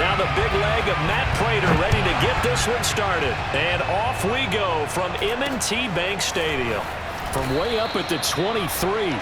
Now the big leg of Matt Prater ready to get this one started. And off we go from M&T Bank Stadium. From way up at the 23.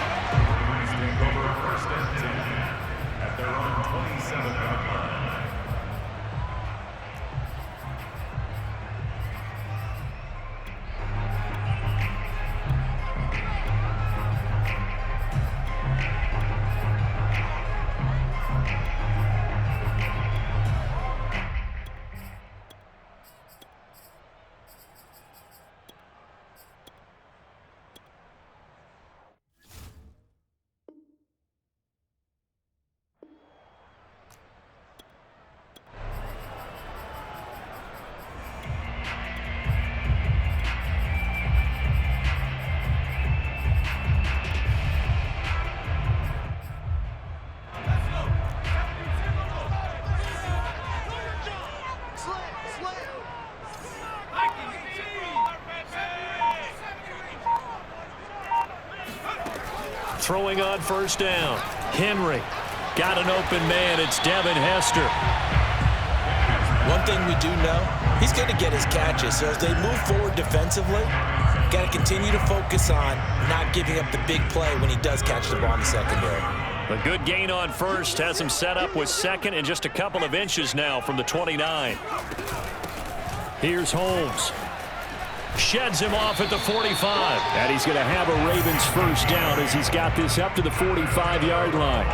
Throwing on first down. Henry got an open man. It's Devin Hester. One thing we do know, he's going to get his catches. So as they move forward defensively, got to continue to focus on not giving up the big play when he does catch the ball in the secondary. A good gain on first has him set up with second and just a couple of inches now from the 29. Here's Holmes. Sheds him off at the 45. And he's going to have a Ravens first down as he's got this up to the 45-yard line.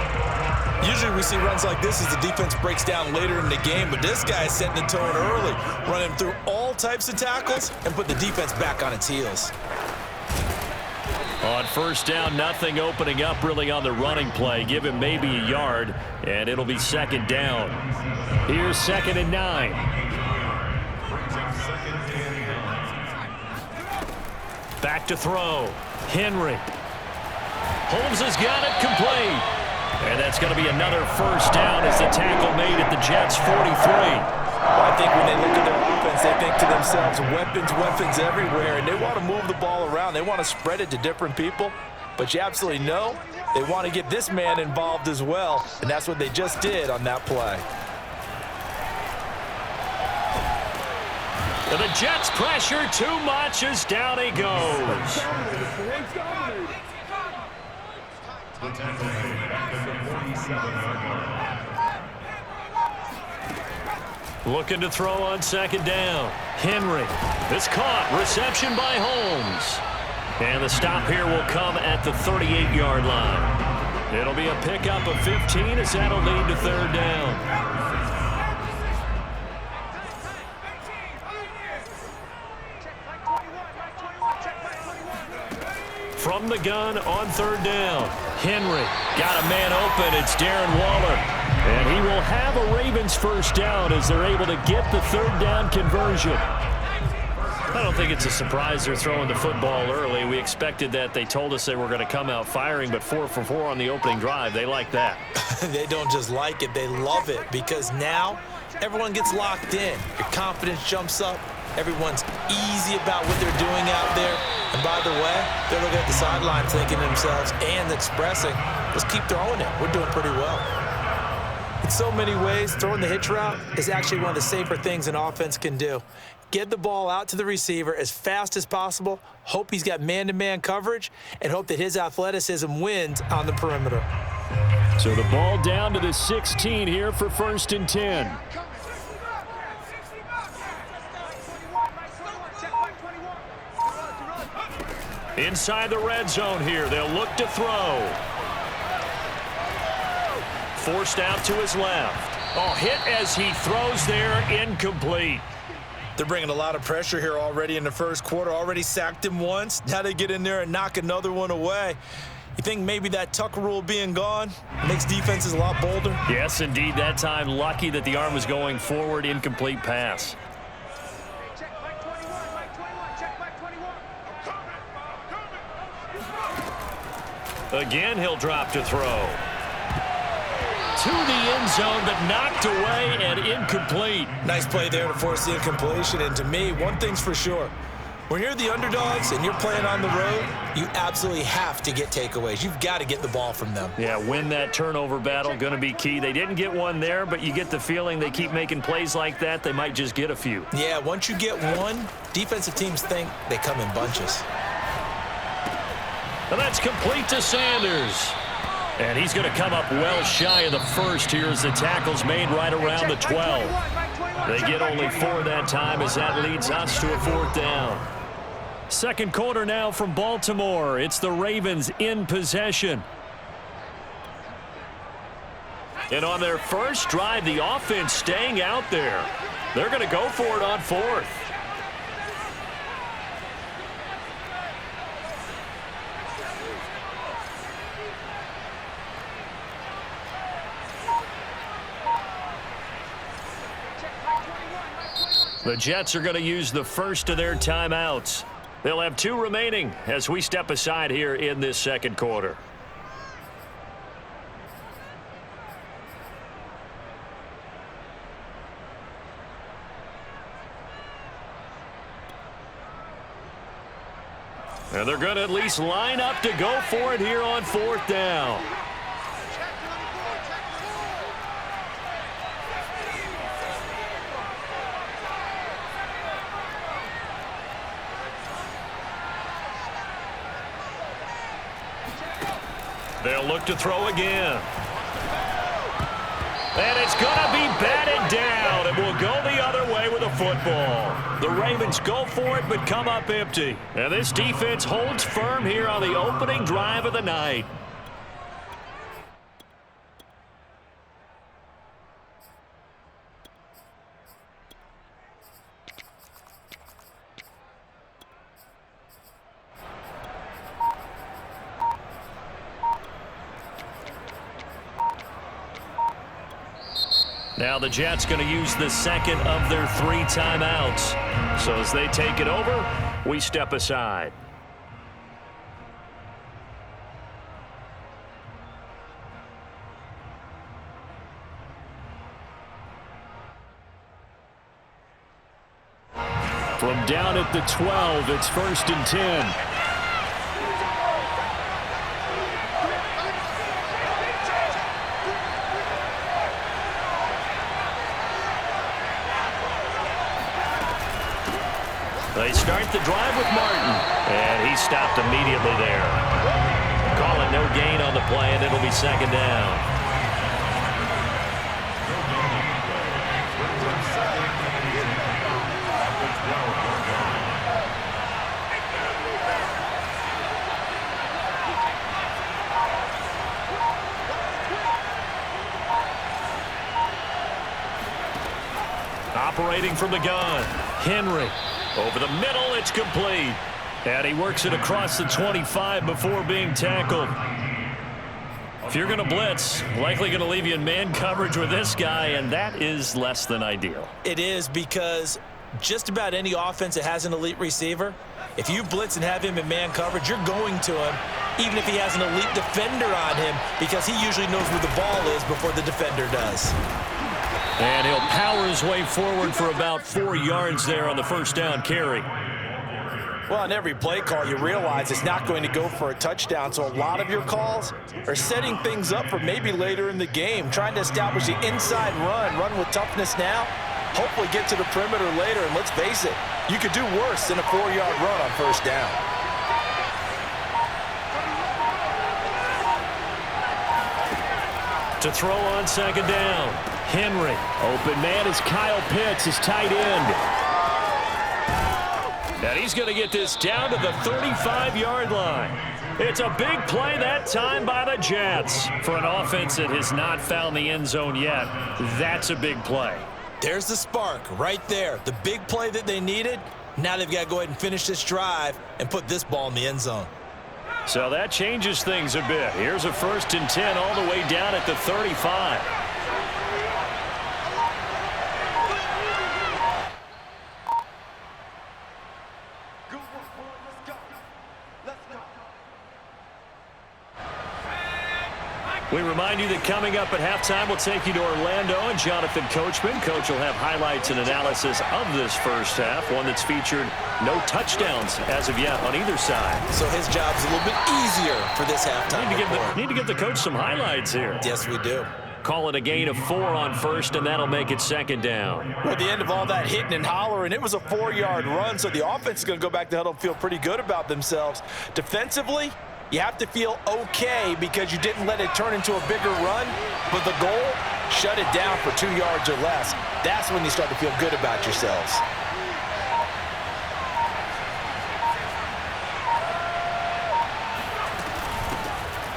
Usually we see runs like this as the defense breaks down later in the game, but this guy is setting the tone early, running through all types of tackles and put the defense back on its heels. On first down, nothing opening up really on the running play. Give him maybe a yard, and it'll be second down. Here's 2nd and 9. Back to throw. Henry. Holmes has got it complete. And that's going to be another first down as the tackle made at the Jets' 43. Well, I think when they look at their offense, they think to themselves, weapons everywhere, and they want to move the ball around. They want to spread it to different people. But you absolutely know they want to get this man involved as well, and that's what they just did on that play. And the Jets pressure too much as down he goes. Looking to throw on second down. Henry. It's caught. Reception by Holmes. And the stop here will come at the 38-yard line. It'll be a pickup of 15 as that'll lead to third down. From the gun on third down. Henry got a man open. It's Darren Waller. And he will have a Ravens first down as they're able to get the third down conversion. I don't think it's a surprise they're throwing the football early. We expected that. They told us they were going to come out firing, but 4 for 4 on the opening drive. They like that. They don't just like it. They love it because now everyone gets locked in. Your confidence jumps up. Everyone's easy about what they're doing out there. And by the way, they're looking at the sideline thinking to themselves and expressing, let's keep throwing it. We're doing pretty well. In so many ways, throwing the hitch route is actually one of the safer things an offense can do. Get the ball out to the receiver as fast as possible, hope he's got man-to-man coverage, and hope that his athleticism wins on the perimeter. So the ball down to the 16 here for 1st and 10. Inside the red zone here. They'll look to throw. Forced out to his left. Oh, hit as he throws there, incomplete. They're bringing a lot of pressure here already in the first quarter. Already sacked him once. Now they get in there and knock another one away. You think maybe that Tucker rule being gone makes defenses a lot bolder? Yes, indeed. That time, lucky that the arm was going forward. Incomplete pass. Again, he'll drop to throw. To the end zone, but knocked away and incomplete. Nice play there to force the incompletion. And to me, one thing's for sure. When you're the underdogs and you're playing on the road, you absolutely have to get takeaways. You've got to get the ball from them. Yeah, win that turnover battle, going to be key. They didn't get one there, but you get the feeling they keep making plays like that, they might just get a few. Yeah, once you get one, defensive teams think they come in bunches. And that's complete to Sanders. And he's going to come up well shy of the first here as the tackle's made right around the 12. They get only 4 that time as that leads us to a 4th down. Second quarter now from Baltimore. It's the Ravens in possession. And on their first drive, the offense staying out there. They're going to go for it on 4th. The Jets are going to use the first of their timeouts. They'll have 2 remaining as we step aside here in this second quarter. And they're going to at least line up to go for it here on 4th down. They'll look to throw again. And it's going to be batted down, and will go the other way with a football. The Ravens go for it, but come up empty. And this defense holds firm here on the opening drive of the night. Now the Jets going to use the second of their 3 timeouts. So as they take it over, we step aside. From down at the 12, it's 1st and 10. They start the drive with Martin, and he stopped immediately there. Call it no gain on the play, and it'll be 2nd down. Operating from the gun, Henry. Over the middle, it's complete. And he works it across the 25 before being tackled. If you're going to blitz, likely going to leave you in man coverage with this guy, and that is less than ideal. It is, because just about any offense that has an elite receiver, if you blitz and have him in man coverage, you're going to him, even if he has an elite defender on him, because he usually knows where the ball is before the defender does. And he'll power his way forward for about 4 yards there on the first down carry. Well, on every play call, you realize it's not going to go for a touchdown, so a lot of your calls are setting things up for maybe later in the game, trying to establish the inside run with toughness now, hopefully get to the perimeter later, and let's face it, you could do worse than a 4-yard run on first down. To throw on 2nd down. Henry. Open man is Kyle Pitts, his tight end. And he's going to get this down to the 35-yard line. It's a big play that time by the Jets. For an offense that has not found the end zone yet, that's a big play. There's the spark right there. The big play that they needed. Now they've got to go ahead and finish this drive and put this ball in the end zone. So that changes things a bit. Here's a 1st and 10 all the way down at the 35. We remind you that coming up at halftime, we'll take you to Orlando and Jonathan Coachman. Coach will have highlights and analysis of this first half, one that's featured no touchdowns as of yet on either side. So his job's a little bit easier for this halftime. Need to give the coach some highlights here. Yes, we do. Call it a gain of 4 on first, and that'll make it second down. Well, at the end of all that hitting and hollering, it was a 4-yard run, so the offense is going to go back to huddle and feel pretty good about themselves. Defensively, you have to feel okay because you didn't let it turn into a bigger run, but the goal, shut it down for 2 yards or less. That's when you start to feel good about yourselves.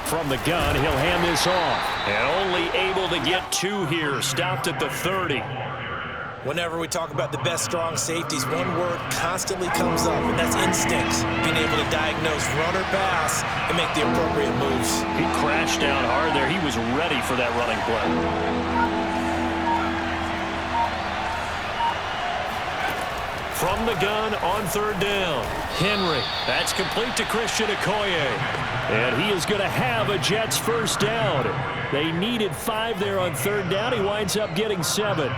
From the gun, he'll hand this off. And only able to get 2 here. Stopped at the 30. Whenever we talk about the best strong safeties, one word constantly comes up, and that's instincts. Being able to diagnose run or pass and make the appropriate moves. He crashed down hard there. He was ready for that running play. From the gun on third down. Henry. That's complete to Christian Okoye. And he is going to have a Jets first down. They needed 5 there on third down. He winds up getting 7.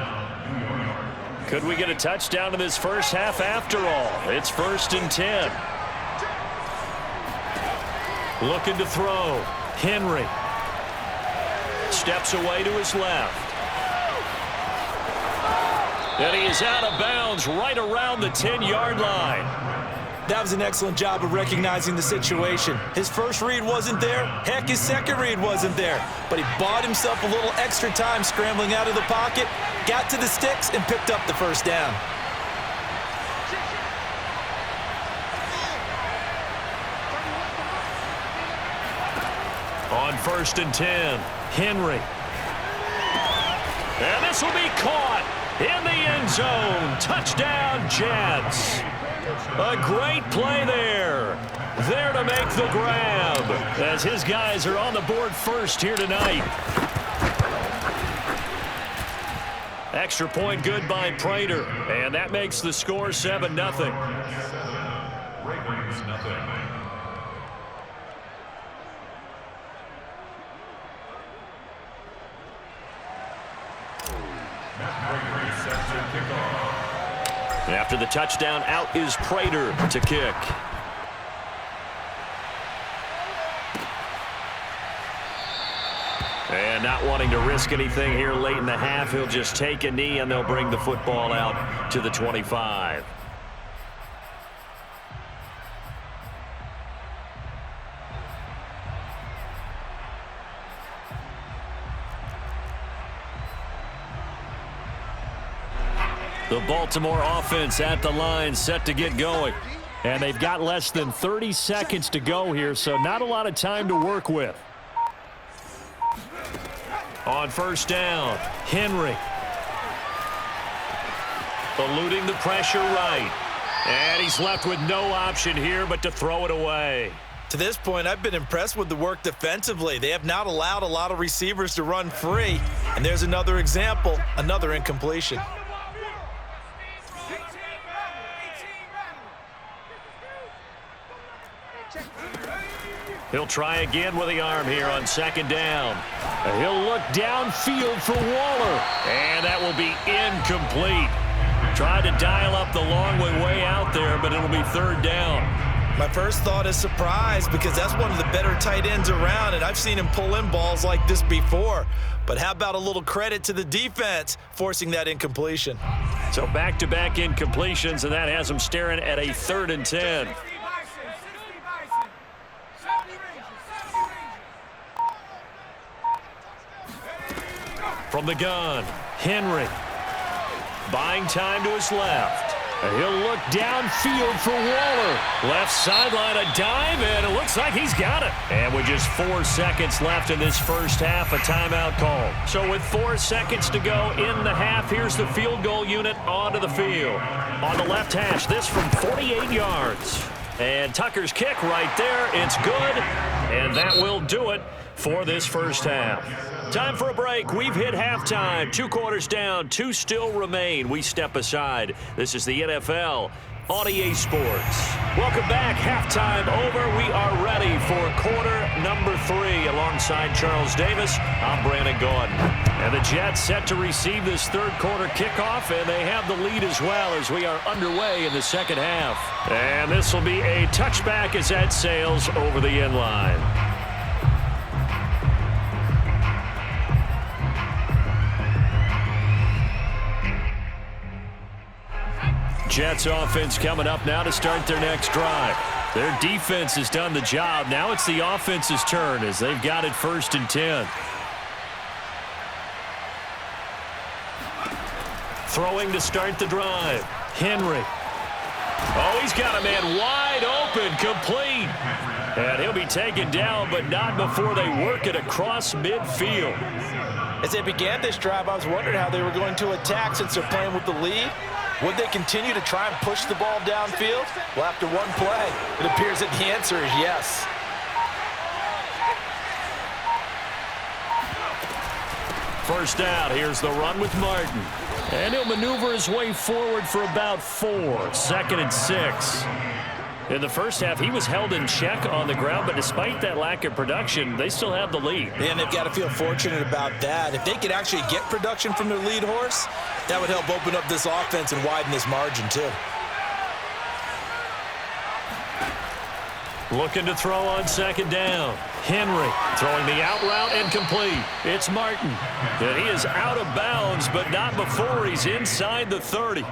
Could we get a touchdown in this first half after all? It's 1st and 10. Looking to throw. Henry. Steps away to his left. And he is out of bounds right around the 10-yard line. That was an excellent job of recognizing the situation. His first read wasn't there. Heck, his second read wasn't there. But he bought himself a little extra time scrambling out of the pocket, got to the sticks, and picked up the first down. On 1st and 10, Henry. And this will be caught in the end zone. Touchdown, Jets. A great play there. There to make the grab as his guys are on the board first here tonight. Extra point good by Prater, and that makes the score 7-0. After the touchdown, out is Prater to kick. And not wanting to risk anything here late in the half, he'll just take a knee and they'll bring the football out to the 25. The Baltimore offense at the line, set to get going. And they've got less than 30 seconds to go here, so not a lot of time to work with. On first down, Henry. Eluding the pressure right. And he's left with no option here but to throw it away. To this point, I've been impressed with the work defensively. They have not allowed a lot of receivers to run free. And there's another example, another incompletion. He'll try again with the arm here on second down. He'll look downfield for Waller. And that will be incomplete. Tried to dial up the long way out there, but it'll be third down. My first thought is surprise because that's one of the better tight ends around, and I've seen him pull in balls like this before. But how about a little credit to the defense forcing that incompletion? So back-to-back incompletions, and that has him staring at a 3rd and 10. From the gun, Henry. Buying time to his left. He'll look downfield for Waller. Left sideline, a dive, and it looks like he's got it. And with just 4 seconds left in this first half, a timeout call. So with 4 seconds to go in the half, here's the field goal unit onto the field. On the left hash, this from 48 yards. And Tucker's kick right there. It's good, and that will do it for this first half. Time for a break. We've hit halftime. 2 quarters down, 2 still remain. We step aside. This is the NFL on EA Sports. Welcome back. Halftime over. We are ready for quarter number 3. Alongside Charles Davis, I'm Brandon Gordon. And the Jets set to receive this third quarter kickoff, and they have the lead as well as we are underway in the second half. And this will be a touchback as that sails over the end line. Jets offense coming up now to start their next drive. Their defense has done the job. Now it's the offense's turn as they've got it 1st and 10. Throwing to start the drive. Henry. Oh, he's got a man wide open, complete. And he'll be taken down, but not before they work it across midfield. As they began this drive, I was wondering how they were going to attack since they're playing with the lead. Would they continue to try and push the ball downfield? Well, after one play, it appears that the answer is yes. First down, here's the run with Martin. And he'll maneuver his way forward for about 4. 2nd and 6. In the first half, he was held in check on the ground, but despite that lack of production, they still have the lead. And they've got to feel fortunate about that. If they could actually get production from their lead horse, that would help open up this offense and widen this margin too. Looking to throw on 2nd down. Henry throwing the out route and complete. It's Martin. And he is out of bounds, but not before he's inside the 30.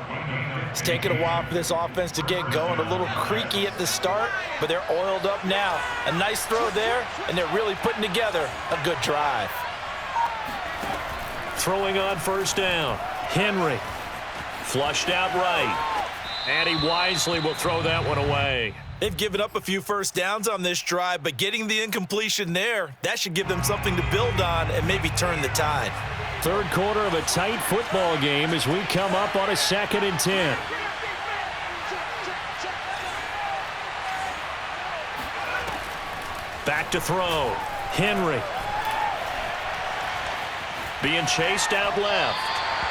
It's taken a while for this offense to get going. A little creaky at the start, but they're oiled up now. A nice throw there, and they're really putting together a good drive. Throwing on 1st down. Henry flushed out right. And he wisely will throw that one away. They've given up a few first downs on this drive, but getting the incompletion there, that should give them something to build on and maybe turn the tide. Third quarter of a tight football game as we come up on a 2nd and 10. Back to throw. Henry. Being chased out left.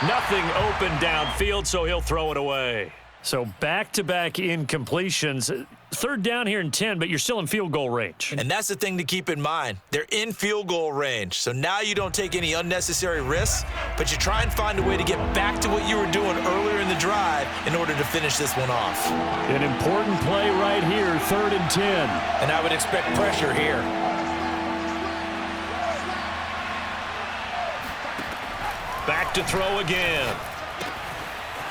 Nothing open downfield, so he'll throw it away. So back-to-back incompletions. 3rd down here and 10, but you're still in field goal range. And that's the thing to keep in mind. They're in field goal range. So now you don't take any unnecessary risks, but you try and find a way to get back to what you were doing earlier in the drive in order to finish this one off. An important play right here, 3rd and 10. And I would expect pressure here. Back to throw again.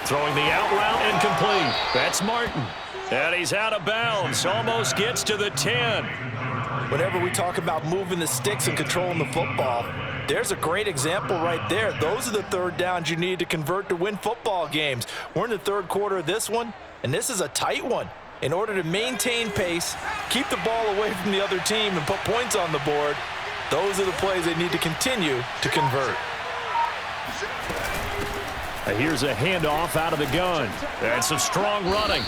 Throwing the out route and complete. That's Martin. And he's out of bounds. Almost gets to the 10. Whenever we talk about moving the sticks and controlling the football, there's a great example right there. Those are the 3rd downs you need to convert to win football games. We're in the 3rd quarter of this one, and this is a tight one. In order to maintain pace, keep the ball away from the other team, and put points on the board, those are the plays they need to continue to convert. Here's a handoff out of the gun. And some strong running.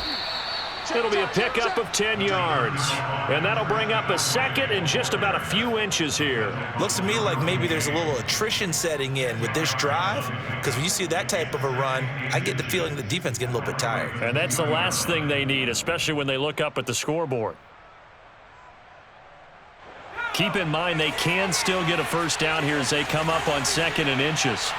It'll be a pickup of 10 yards. And that'll bring up a 2nd and just about a few inches here. Looks to me like maybe there's a little attrition setting in with this drive, because when you see that type of a run, I get the feeling the defense getting a little bit tired. And that's the last thing they need, especially when they look up at the scoreboard. Keep in mind they can still get a 1st down here as they come up on 2nd and inches.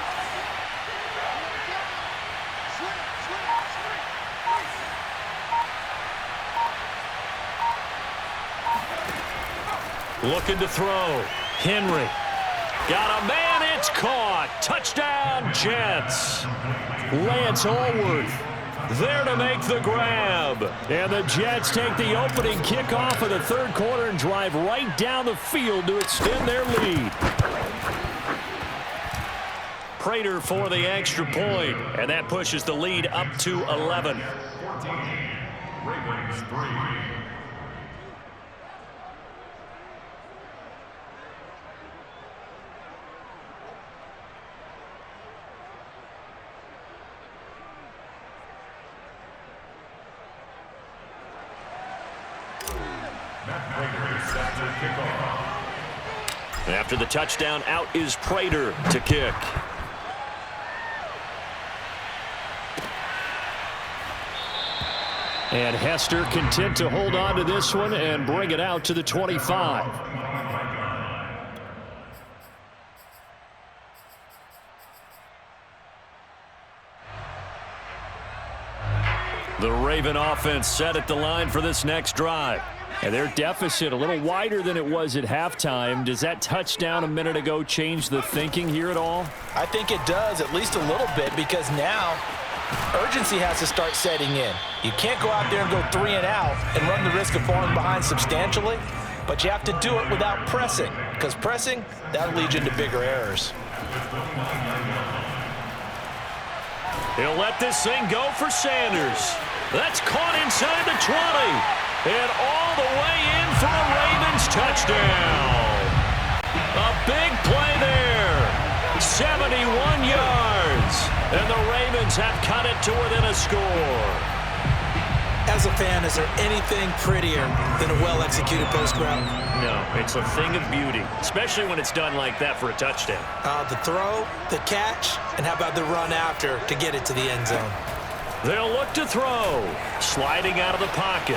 Looking to throw. Henry. Got a man. It's caught. Touchdown, Jets. Lance Allworth there to make the grab. And the Jets take the opening kickoff of the 3rd quarter and drive right down the field to extend their lead. Prater for the extra point, and that pushes the lead up to 11. Ravens 3. After the touchdown, out is Prater to kick. And Hester content to hold on to this one and bring it out to the 25. The Raven offense set at the line for this next drive. And their deficit a little wider than it was at halftime. Does that touchdown a minute ago change the thinking here at all? I think it does, at least a little bit, because now urgency has to start setting in. You can't go out there and go 3 and out and run the risk of falling behind substantially, but you have to do it without pressing, because pressing, that'll lead you into bigger errors. He'll let this thing go for Sanders. That's caught inside the 20. And all the way in for a Ravens touchdown. A big play there. 71 yards. And the Ravens have cut it to within a score. As a fan, is there anything prettier than a well-executed post route? No, it's a thing of beauty, especially when it's done like that for a touchdown. The throw, the catch, and how about the run after to get it to the end zone? They'll look to throw. Sliding out of the pocket.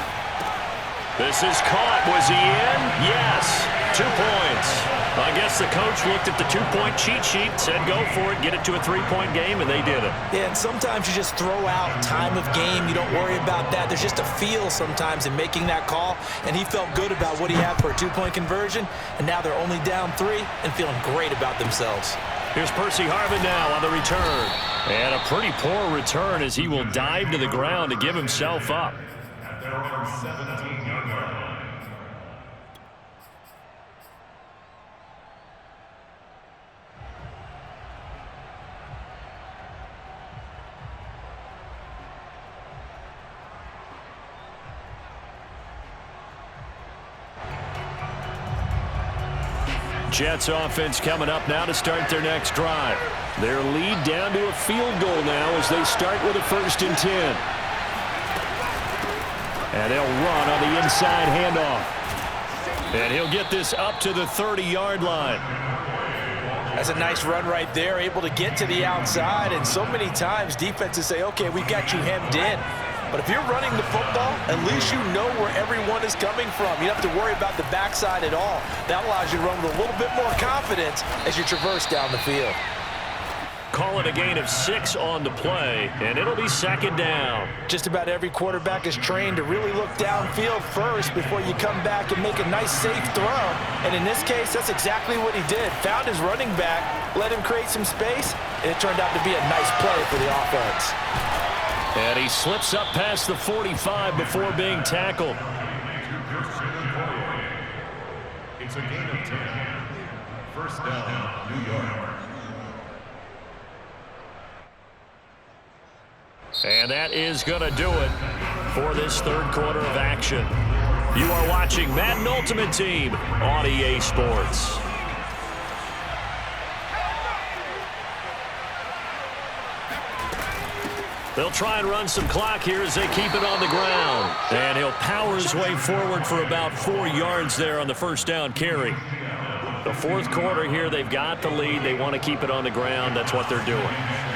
This is caught. Was he in? Yes. 2 points. I guess the coach looked at the 2-point cheat sheet, said go for it, get it to a 3-point game, and they did it. Yeah, and sometimes you just throw out time of game. You don't worry about that. There's just a feel sometimes in making that call, and he felt good about what he had for a 2-point conversion, and now they're only down 3 and feeling great about themselves. Here's Percy Harvin now on the return. And a pretty poor return as he will dive to the ground to give himself up. Jets offense coming up now to start their next drive. Their lead down to a field goal now as they start with a 1st and 10. And they'll run on the inside handoff. And he'll get this up to the 30-yard line. That's a nice run right there, able to get to the outside. And so many times defenses say, okay, we've got you hemmed in. But if you're running the football, at least you know where everyone is coming from. You don't have to worry about the backside at all. That allows you to run with a little bit more confidence as you traverse down the field. Call it a gain of 6 on the play, and it'll be 2nd down. Just about every quarterback is trained to really look downfield first before you come back and make a nice, safe throw. And in this case, that's exactly what he did. Found his running back, let him create some space, and it turned out to be a nice play for the offense. And he slips up past the 45 before being tackled. It's a gain of 10. 1st down, New York. And that is going to do it for this 3rd quarter of action. You are watching Madden Ultimate Team on EA Sports. They'll try and run some clock here as they keep it on the ground. And he'll power his way forward for about 4 yards there on the 1st down carry. The 4th quarter here, they've got the lead. They want to keep it on the ground. That's what they're doing.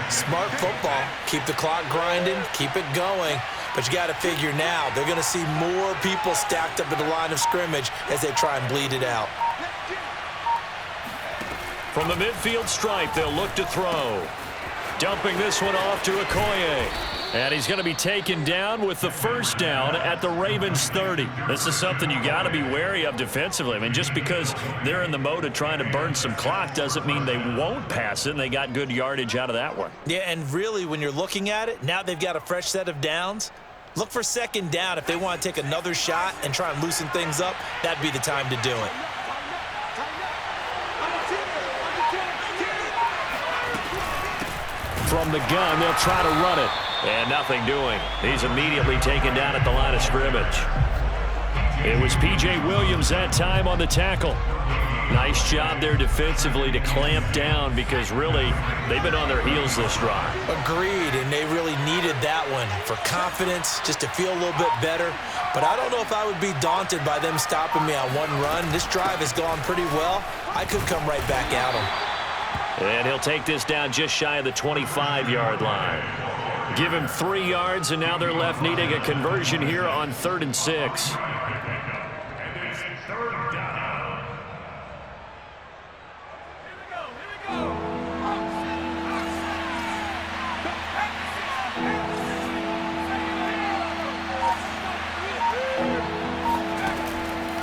Smart football. Keep the clock grinding, keep it going. But you got to figure now, they're going to see more people stacked up at the line of scrimmage as they try and bleed it out. From the midfield stripe, they'll look to throw. Dumping this one off to Okoye. And he's going to be taken down with the 1st down at the Ravens 30. This is something you got to be wary of defensively. I mean, just because they're in the mode of trying to burn some clock doesn't mean they won't pass it, and they got good yardage out of that one. Yeah, and really, when you're looking at it, now they've got a fresh set of downs. Look for 2nd down. If they want to take another shot and try and loosen things up, that'd be the time to do it. From the gun, they'll try to run it. And nothing doing. He's immediately taken down at the line of scrimmage. It was P.J. Williams that time on the tackle. Nice job there defensively to clamp down because really they've been on their heels this drive. Agreed, and they really needed that one for confidence, just to feel a little bit better. But I don't know if I would be daunted by them stopping me on one run. This drive has gone pretty well. I could come right back at them. And he'll take this down just shy of the 25-yard line. Give him 3 yards, and now they're left needing a conversion here on 3rd and 6. And it's 3rd down.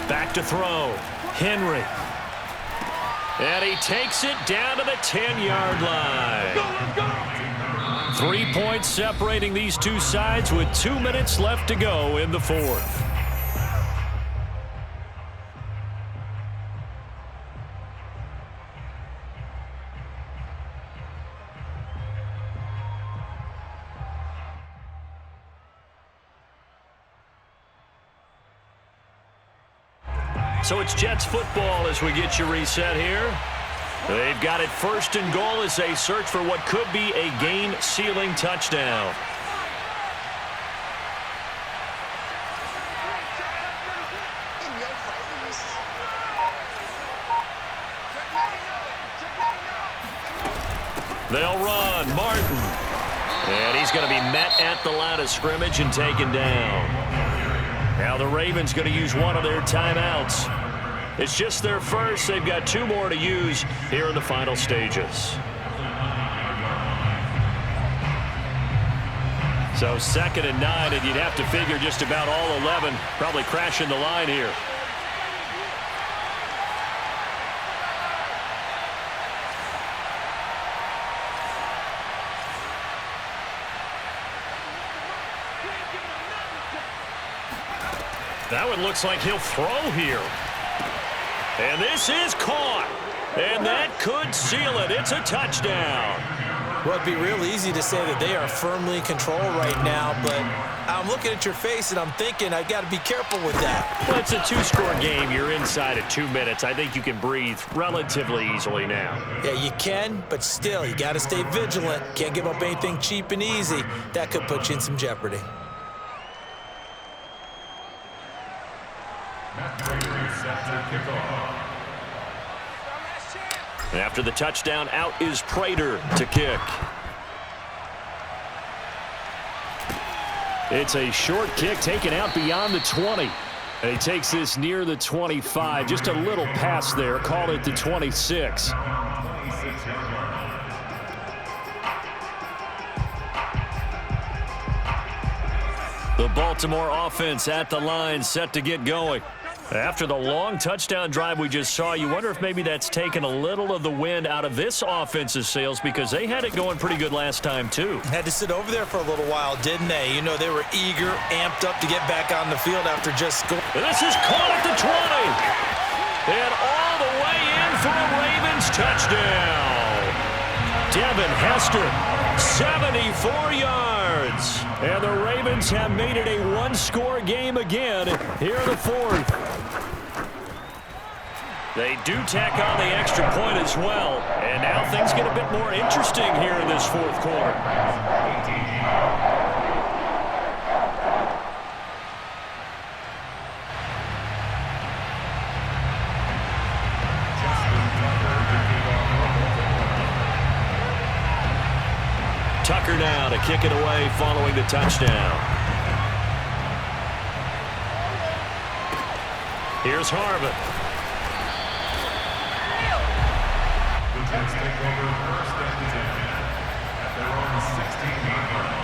Back to throw. Henry. And he takes it down to the 10-yard line. 3 points separating these two sides with 2 minutes left to go in the 4th. So it's Jets football as we get you reset here. They've got it 1st and goal as they search for what could be a game-sealing touchdown. They'll run. Martin. And he's going to be met at the line of scrimmage and taken down. Now the Ravens going to use one of their timeouts. It's just their first. They've got 2 more to use here in the final stages. So 2nd and 9, and you'd have to figure just about all 11 probably crashing the line here. That one looks like he'll throw here. And this is caught. And that could seal it. It's a touchdown. Well, it'd be real easy to say that they are firmly in control right now, but I'm looking at your face and I'm thinking I got to be careful with that. Well, it's a 2-score game. You're inside of 2 minutes. I think you can breathe relatively easily now. Yeah, you can, but still, you got to stay vigilant. Can't give up anything cheap and easy. That could put you in some jeopardy. After the touchdown, out is Prater to kick. It's a short kick taken out beyond the 20. And he takes this near the 25. Just a little pass there. Call it the 26. The Baltimore offense at the line, set to get going. After the long touchdown drive we just saw, you wonder if maybe that's taken a little of the wind out of this offense's sails, because they had it going pretty good last time, too. Had to sit over there for a little while, didn't they? You know, they were eager, amped up to get back on the field after just scoring. This is caught at the 20. And all the way in for a Ravens touchdown. Devin Hester, 74 yards. And the Ravens have made it a 1-score game again here in the 4th. They do tack on the extra point as well. And now things get a bit more interesting here in this 4th quarter. Tucker now to kick it away following the touchdown. Here's Harvin. The Jets take over 1st and 10 at their own 16-yard line.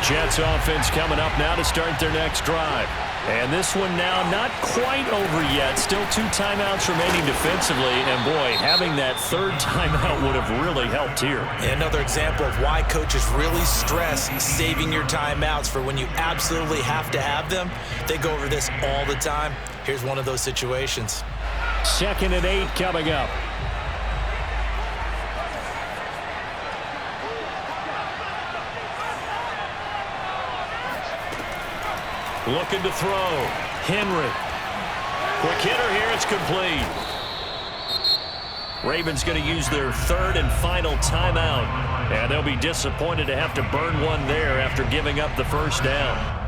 Jets offense coming up now to start their next drive. And this one now not quite over yet. Still 2 timeouts remaining defensively. And, boy, having that 3rd timeout would have really helped here. Another example of why coaches really stress saving your timeouts for when you absolutely have to have them. They go over this all the time. Here's one of those situations. 2nd and 8 coming up. Looking to throw. Henry. Quick hitter here. It's complete. Ravens going to use their third and final timeout. And they'll be disappointed to have to burn one there after giving up the first down.